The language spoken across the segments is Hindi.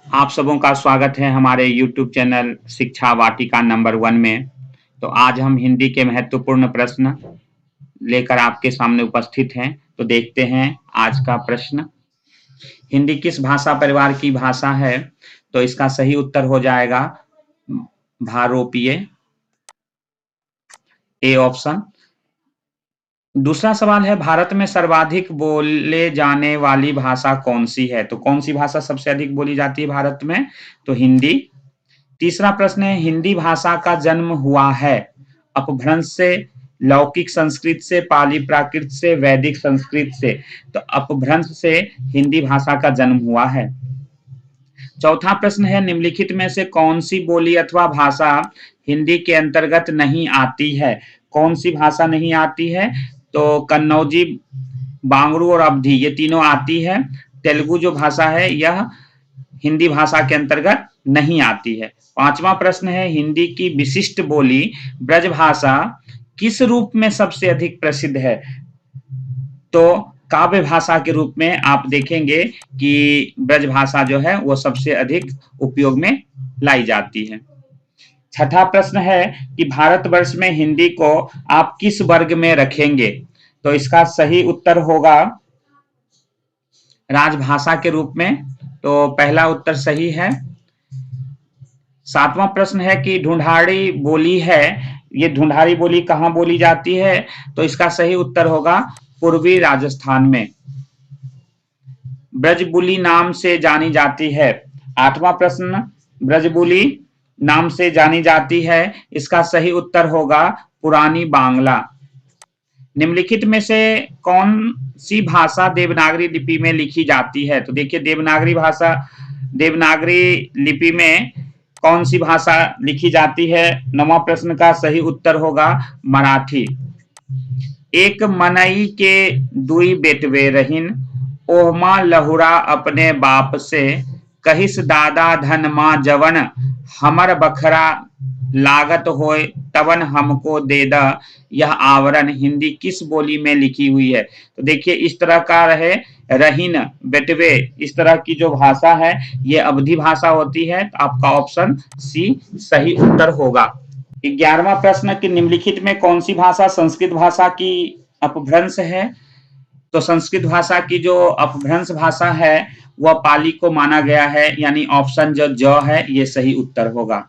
आप सबों का स्वागत है हमारे YouTube चैनल शिक्षा वाटिका नंबर 1 में। तो आज हम हिंदी के महत्वपूर्ण प्रश्न लेकर आपके सामने उपस्थित हैं। तो देखते हैं आज का प्रश्न। हिंदी किस भाषा परिवार की भाषा है? तो इसका सही उत्तर हो जाएगा भारोपीय, ए ऑप्शन। दूसरा सवाल है, भारत में सर्वाधिक बोले जाने वाली भाषा कौन सी है? तो कौन सी भाषा सबसे अधिक बोली जाती है भारत में? तो हिंदी। तीसरा प्रश्न है, हिंदी भाषा का जन्म हुआ है अपभ्रंश से, लौकिक संस्कृत से, पाली प्राकृत से, वैदिक संस्कृत से? तो अपभ्रंश से हिंदी भाषा का जन्म हुआ है। चौथा प्रश्न है, निम्नलिखित में से कौन सी बोली अथवा भाषा हिंदी के अंतर्गत नहीं आती है? कौन सी भाषा नहीं आती है? तो कन्नौजी, बांगड़ू और अवधी ये तीनों आती है। तेलुगु जो भाषा है यह हिंदी भाषा के अंतर्गत नहीं आती है। पांचवा प्रश्न है, हिंदी की विशिष्ट बोली ब्रजभाषा किस रूप में सबसे अधिक प्रसिद्ध है? तो काव्य भाषा के रूप में आप देखेंगे कि ब्रजभाषा जो है वो सबसे अधिक उपयोग में लाई जाती है। छठा प्रश्न है कि भारतवर्ष में हिंदी को आप किस वर्ग में रखेंगे? तो इसका सही उत्तर होगा राजभाषा के रूप में। तो पहला उत्तर सही है। सातवां प्रश्न है कि ढूंढाड़ी बोली है, ये ढूंढाड़ी बोली कहाँ बोली जाती है? तो इसका सही उत्तर होगा पूर्वी राजस्थान में। ब्रजबुली नाम से जानी जाती है। आठवां प्रश्न, ब्रजबुली नाम से जानी जाती है, इसका सही उत्तर होगा पुरानी बांग्ला। निम्नलिखित में से कौन सी भाषा देवनागरी लिपि में लिखी जाती है? तो देखिए देवनागरी लिपि में कौन सी भाषा लिखी जाती है? नौवां प्रश्न का सही उत्तर होगा मराठी। एक मनई के दुई बेटवे रहीन, ओहमा लहुरा अपने बाप से, कहिस दादा धन माँ जवन, हमर बखरा लागत होय तवन हमको दे द। यह आवरण हिंदी किस बोली में लिखी हुई है? तो देखिए इस तरह का रहे रहीन, बेटवे, इस तरह की जो भाषा है ये अवधी भाषा होती है। तो आपका ऑप्शन सी सही उत्तर होगा। 11वां प्रश्न कि निम्नलिखित में कौन सी भाषा संस्कृत भाषा की अपभ्रंश है? तो संस्कृत भाषा की जो अपभ्रंश भाषा है वह पाली को माना गया है, यानी ऑप्शन जो ज है ये सही उत्तर होगा।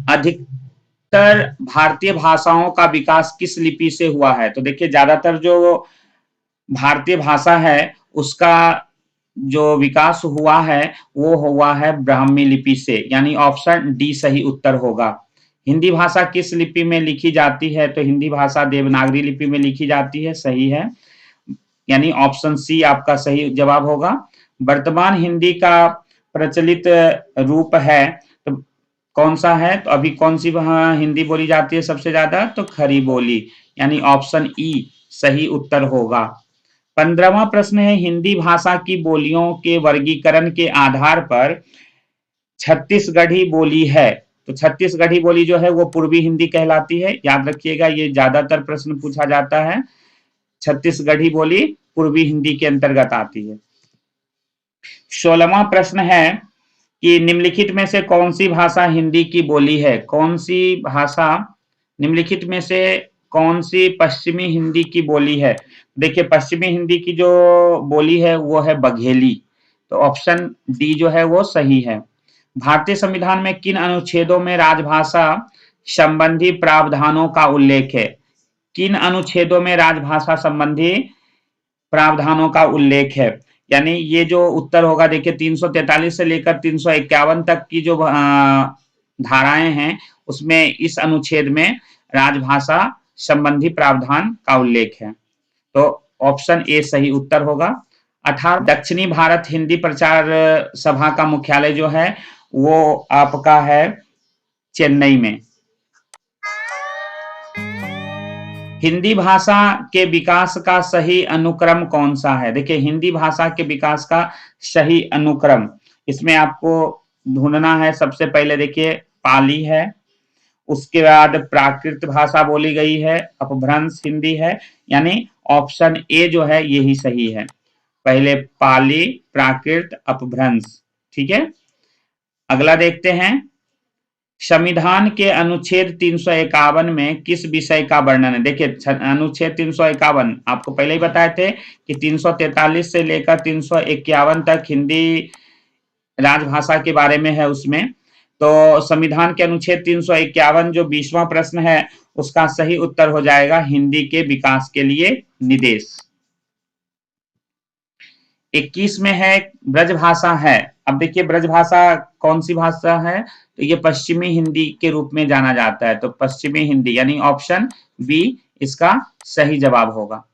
अधिकतर भारतीय भाषाओं का विकास किस लिपि से हुआ है? तो देखिए ज्यादातर जो भारतीय भाषा है उसका जो विकास हुआ है वो हुआ है ब्राह्मी लिपि से, यानी ऑप्शन डी सही उत्तर होगा। हिंदी भाषा किस लिपि में लिखी जाती है? तो हिंदी भाषा देवनागरी लिपि में लिखी जाती है, सही है, यानी ऑप्शन सी आपका सही जवाब होगा। वर्तमान हिंदी का प्रचलित रूप है तो कौन सा है? तो अभी कौन सी हिंदी बोली जाती है सबसे ज्यादा? तो खड़ी बोली, यानी ऑप्शन ई सही उत्तर होगा। 15वां प्रश्न है, हिंदी भाषा की बोलियों के वर्गीकरण के आधार पर छत्तीसगढ़ी बोली है। तो छत्तीसगढ़ी बोली जो है वो पूर्वी हिंदी कहलाती है, याद रखिएगा ये ज्यादातर प्रश्न पूछा जाता है। छत्तीसगढ़ी बोली पूर्वी हिंदी के अंतर्गत आती है। 16वां प्रश्न है कि निम्नलिखित में से कौन सी भाषा हिंदी की बोली है? कौन सी भाषा निम्नलिखित में से कौन सी पश्चिमी हिंदी की बोली है? देखिए पश्चिमी हिंदी की जो बोली है वो है बघेली, तो ऑप्शन डी जो है वो सही है। भारतीय संविधान में किन अनुच्छेदों में राजभाषा संबंधी प्रावधानों का उल्लेख है? किन अनुच्छेदों में राजभाषा संबंधी प्रावधानों का उल्लेख है? यानी ये जो उत्तर होगा देखिए 343 से लेकर 351 तक की जो धाराएं हैं उसमें इस अनुच्छेद में राजभाषा संबंधी प्रावधान का उल्लेख है। तो ऑप्शन ए सही उत्तर होगा। 18 दक्षिणी भारत हिंदी प्रचार सभा का मुख्यालय जो है वो आपका है चेन्नई में। हिंदी भाषा के विकास का सही अनुक्रम कौन सा है? देखिए हिंदी भाषा के विकास का सही अनुक्रम इसमें आपको ढूंढना है। सबसे पहले देखिए पाली है, उसके बाद प्राकृत भाषा बोली गई है, अपभ्रंश हिंदी है, यानी ऑप्शन ए जो है यही सही है। पहले पाली, प्राकृत, अपभ्रंश, ठीक है। अगला देखते हैं, संविधान के अनुच्छेद 351 में किस विषय का वर्णन है। देखिए अनुच्छेद 351 आपको पहले ही बताए थे कि 343 से लेकर 351 तक हिंदी राजभाषा के बारे में है उसमें। तो संविधान के अनुच्छेद 351 जो 20वां प्रश्न है उसका सही उत्तर हो जाएगा हिंदी के विकास के लिए निर्देश। 21 में है ब्रजभाषा है। अब देखिए ब्रजभाषा कौन सी भाषा है, तो ये पश्चिमी हिंदी के रूप में जाना जाता है, तो पश्चिमी हिंदी यानी ऑप्शन बी इसका सही जवाब होगा।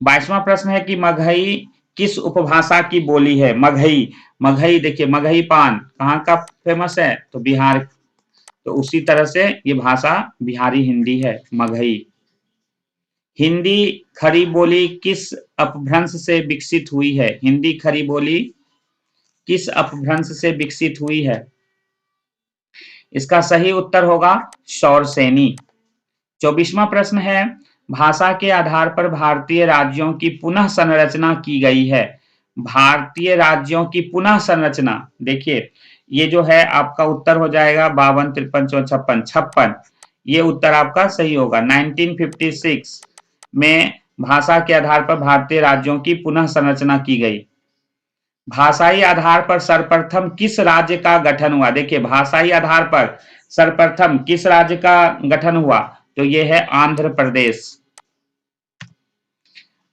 22वां प्रश्न है कि मगही किस उपभाषा की बोली है। मगही, मगही देखिए मगही पान कहाँ का फेमस है, तो बिहार, तो उसी तरह से ये भाषा बिहारी हिंदी है मगही। हिंदी खड़ी बोली किस अपभ्रंश से विकसित हुई है। हिंदी खड़ी बोली किस अपभ्रंश से विकसित हुई है, इसका सही उत्तर होगा शौरसेनी। 24वां प्रश्न है, भाषा के आधार पर भारतीय राज्यों की पुनः संरचना की गई है। भारतीय राज्यों की पुनः संरचना, देखिए ये जो है आपका उत्तर हो जाएगा 52, 53, 54, 56, ये उत्तर आपका सही होगा। 1956 में भाषा के आधार पर भारतीय राज्यों की पुनः संरचना की गई। भाषाई आधार पर सर्वप्रथम किस राज्य का गठन हुआ। देखिए भाषाई आधार पर सर्वप्रथम किस राज्य का गठन हुआ, तो ये है आंध्र प्रदेश।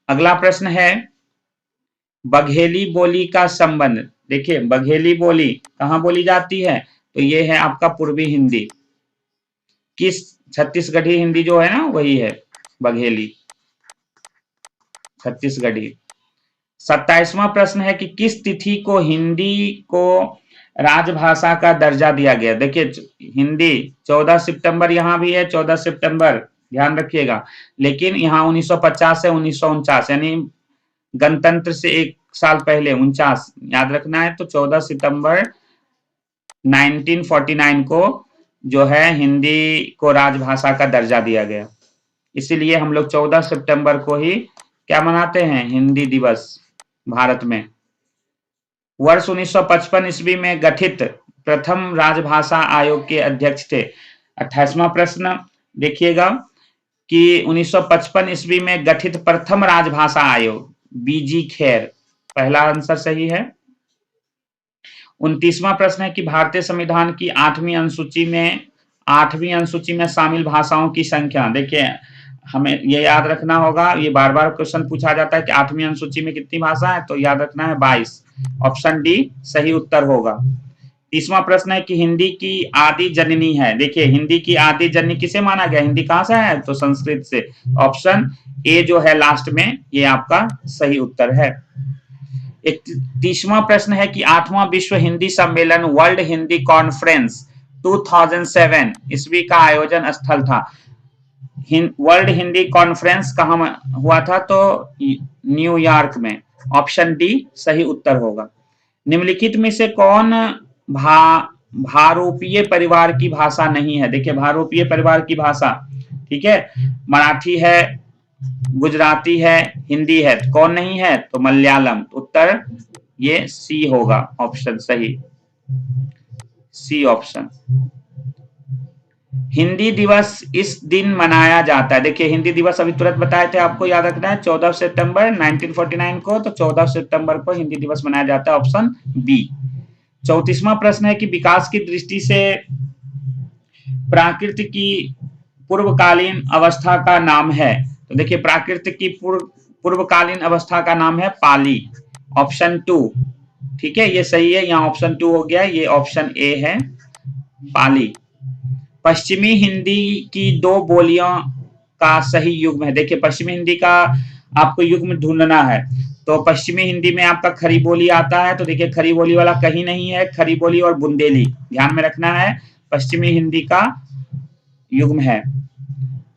अगला प्रश्न है, बघेली बोली का संबंध। देखिए बघेली बोली कहाँ बोली जाती है, तो ये है आपका पूर्वी हिंदी। किस छत्तीसगढ़ी हिंदी जो है ना वही है बघेली, छत्तीसगढ़ी। 27वां प्रश्न है कि किस तिथि को हिंदी को राजभाषा का दर्जा दिया गया। देखिए हिंदी 14 सितंबर यहाँ भी है 14 सितंबर, ध्यान रखिएगा, लेकिन यहाँ 1950 से 1949 यानी गणतंत्र से एक साल पहले 49 याद रखना है, तो 14 सितंबर 1949 को जो है हिंदी को राजभाषा का दर्जा दिया गया। इसीलिए हम लोग 14 सितंबर को ही क्या मनाते हैं, हिंदी दिवस भारत में। वर्ष 1955 ईस्वी में गठित प्रथम राजभाषा आयोग के अध्यक्ष थे। 28वां प्रश्न देखिएगा कि 1955 ईस्वी में गठित प्रथम राजभाषा आयोग बीजी खेर, पहला आंसर सही है। 29वां प्रश्न है कि भारतीय संविधान की 8वीं अनुसूची में शामिल भाषाओं की संख्या। देखिए हमें ये याद रखना होगा, ये बार बार क्वेश्चन पूछा जाता है कि 8वीं अनुसूची में कितनी भाषा है, तो याद रखना है 22, ऑप्शन डी सही उत्तर होगा। 30वां प्रश्न है कि हिंदी की आदि जननी है। देखिए हिंदी की आदि जननी किसे माना गया, हिंदी कहां से है, तो संस्कृत से, ऑप्शन ए जो है लास्ट में ये आपका सही उत्तर है। 31वां प्रश्न है कि 8वां विश्व हिंदी सम्मेलन वर्ल्ड हिंदी कॉन्फ्रेंस 2007 ईस्वी का आयोजन स्थल था। वर्ल्ड हिंदी कॉन्फ्रेंस कहां हुआ था, तो न्यूयॉर्क में, ऑप्शन डी सही उत्तर होगा। निम्नलिखित में से कौन भारोपीय परिवार की भाषा नहीं है। देखिए भारोपीय परिवार की भाषा, ठीक है, मराठी है, गुजराती है, हिंदी है, कौन नहीं है, तो मलयालम। उत्तर ये सी होगा, ऑप्शन सही, सी ऑप्शन। हिंदी दिवस इस दिन मनाया जाता है। देखिए हिंदी दिवस अभी तुरंत बताए थे आपको, याद रखना है 14 सितंबर 1949 को, तो 14 सितंबर को हिंदी दिवस मनाया जाता है, ऑप्शन बी। 34वां प्रश्न है कि विकास की दृष्टि से प्राकृत की पूर्वकालीन अवस्था का नाम है। तो देखिए प्राकृत की पूर्वकालीन अवस्था का नाम है पाली, ऑप्शन 2, ठीक है, ये सही है, यहाँ ऑप्शन 2 हो गया, ये ऑप्शन ए है पाली। पश्चिमी हिंदी की 2 बोलियों का सही युग्म है। देखिए पश्चिमी हिंदी का आपको युग्म ढूंढना है, तो पश्चिमी हिंदी में आपका खरी बोली आता है, तो देखिए खरी बोली वाला कहीं नहीं है, खरी बोली और बुंदेली ध्यान में रखना है, पश्चिमी हिंदी का युग्म है।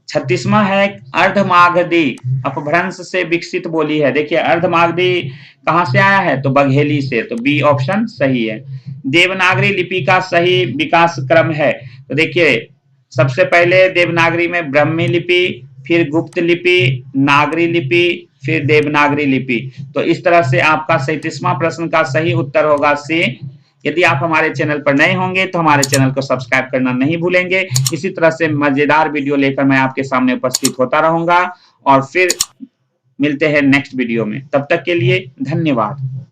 36वां है अर्धमागधी अपभ्रंश से विकसित बोली है। देखिए अर्धमागधी कहां से आया है, तो बघेली से, तो बी ऑप्शन सही है। देवनागरी लिपि का सही विकास क्रम है। तो देखिए सबसे पहले देवनागरी में ब्राह्मी लिपि, फिर गुप्त लिपि, नागरी लिपि, फिर देवनागरी लिपि। तो इस तरह से आपका 37वां प्रश्न का सही उत्तर होगा सी, यदि आप हमारे चैनल पर नए होंगे तो हमारे चैनल को सब्सक्राइब करना नहीं भूलेंगे। इसी तरह से मजेदार वीडियो लेकर मैं आपके सामने उपस्थित होता रहूंगा और फिर मिलते हैं नेक्स्ट वीडियो में। तब तक के लिए धन्यवाद।